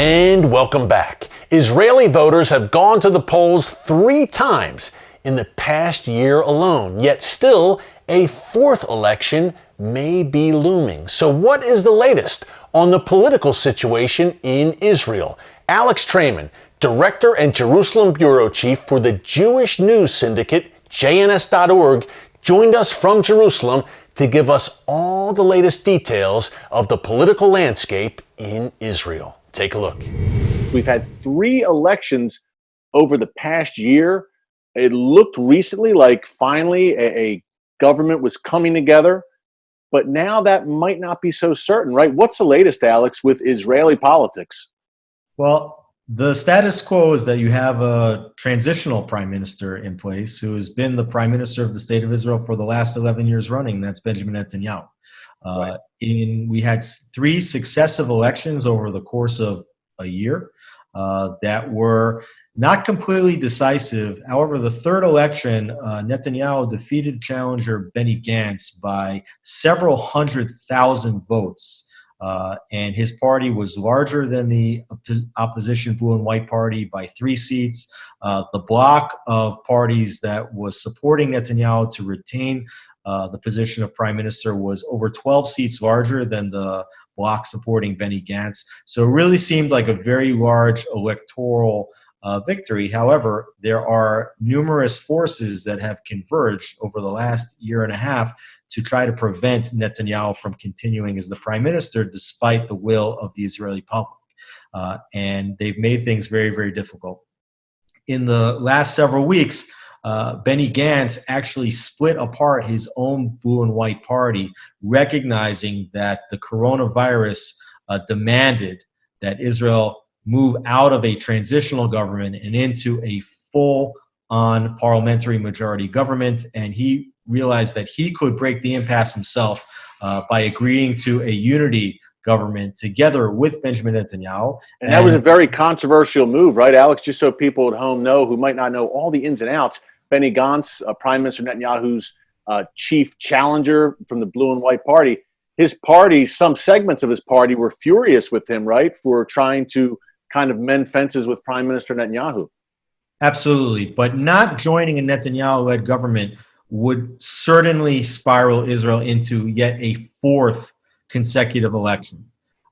And welcome back. Israeli voters have gone to the polls 3 times in the past year alone, yet still a 4th election may be looming. So what is the latest on the political situation in Israel? Alex Trayman, Director and Jerusalem Bureau Chief for the Jewish news syndicate, JNS.org, joined us from Jerusalem to give us all the latest details of the political landscape in Israel. Take a look. We've had 3 elections over the past year. It looked recently like finally a government was coming together, but now that might not be so certain, right? What's the latest, Alex, with Israeli politics? Well, the status quo is that you have a transitional prime minister in place who has been the prime minister of the state of Israel for the last 11 years running. That's Benjamin Netanyahu. Right. We had 3 successive elections over the course of a year that were not completely decisive. However, the 3rd election, Netanyahu defeated challenger Benny Gantz by several 100,000 votes. And his party was larger than the opposition Blue and White Party by 3 seats. The bloc of parties that was supporting Netanyahu to retain the position of prime minister was over 12 seats larger than the bloc supporting Benny Gantz. So it really seemed like a very large electoral victory. However, there are numerous forces that have converged over the last year and a half to try to prevent Netanyahu from continuing as the prime minister despite the will of the Israeli public. And they've made things very, very difficult. In the last several weeks, Benny Gantz actually split apart his own Blue and White Party, recognizing that the coronavirus demanded that Israel move out of a transitional government and into a full-on parliamentary majority government. And he realized that he could break the impasse himself by agreeing to a unity government together with Benjamin Netanyahu. And that was a very controversial move, right, Alex? Just so people at home know who might not know all the ins and outs, Benny Gantz, Prime Minister Netanyahu's chief challenger from the Blue and White Party, his party, some segments of his party were furious with him, right, for trying to kind of mend fences with Prime Minister Netanyahu. Absolutely. But not joining a Netanyahu-led government would certainly spiral Israel into yet a 4th consecutive election.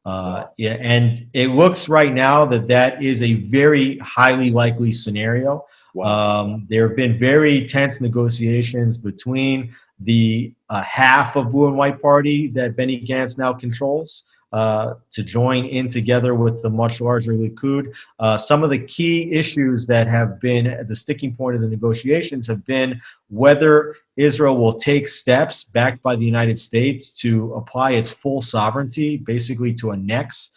And it looks right now that is a very highly likely scenario. Wow. There have been very tense negotiations between the half of Blue and White Party that Benny Gantz now controls to join in together with the much larger Likud. Some of the key issues that have been at the sticking point of the negotiations have been whether Israel will take steps backed by the United States to apply its full sovereignty, basically to annex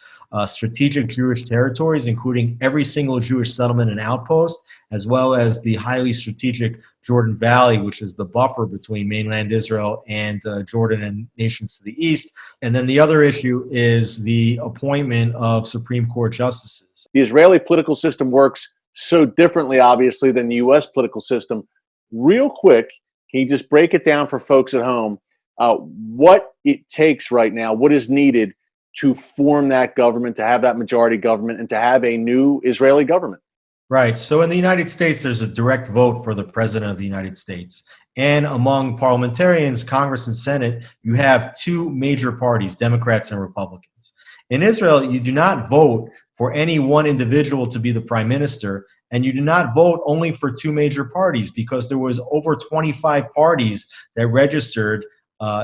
strategic Jewish territories, including every single Jewish settlement and outpost, as well as the highly strategic Jordan Valley, which is the buffer between mainland Israel and Jordan and nations to the east. And then the other issue is the appointment of Supreme Court justices. The Israeli political system works so differently, obviously, than the U.S. political system. Real quick, can you just break it down for folks at home, what it takes right now, what is needed to form that government, to have that majority government, and to have a new Israeli government? Right. So in the United States, there's a direct vote for the president of the United States. And among parliamentarians, Congress and Senate, you have 2 major parties, Democrats and Republicans. In Israel, you do not vote for any one individual to be the prime minister, and you do not vote only for 2 major parties, because there was over 25 parties that registered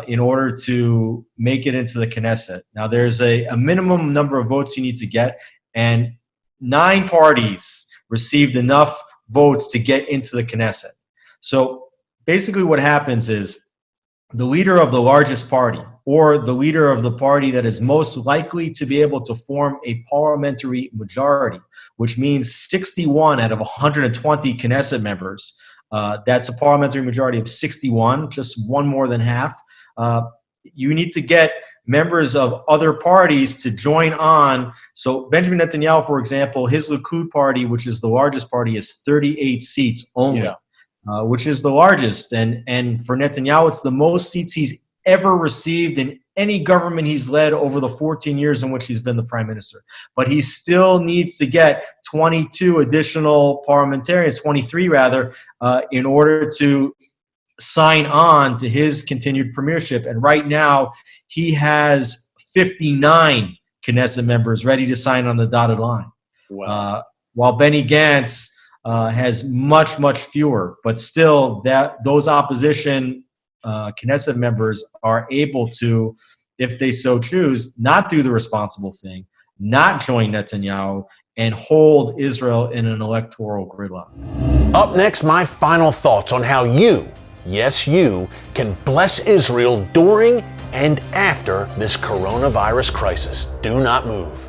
in order to make it into the Knesset. Now, there's a minimum number of votes you need to get, and 9 parties received enough votes to get into the Knesset. So basically what happens is the leader of the largest party, or the leader of the party that is most likely to be able to form a parliamentary majority, which means 61 out of 120 Knesset members, that's a parliamentary majority of 61, just one more than half. You need to get members of other parties to join on. So Benjamin Netanyahu, for example, his Likud party, which is the largest party, is 38 seats only, which is the largest. And for Netanyahu, it's the most seats he's ever received in any government he's led over the 14 years in which he's been the prime minister. But he still needs to get 22 additional parliamentarians, 23 rather, in order to sign on to his continued premiership. And right now, he has 59 Knesset members ready to sign on the dotted line. Wow. While Benny Gantz has much, much fewer. But still, those opposition Knesset members are able to, if they so choose, not do the responsible thing, not join Netanyahu, and hold Israel in an electoral gridlock. Up next, my final thoughts on how you, yes you, can bless Israel during and after this coronavirus crisis. Do not move.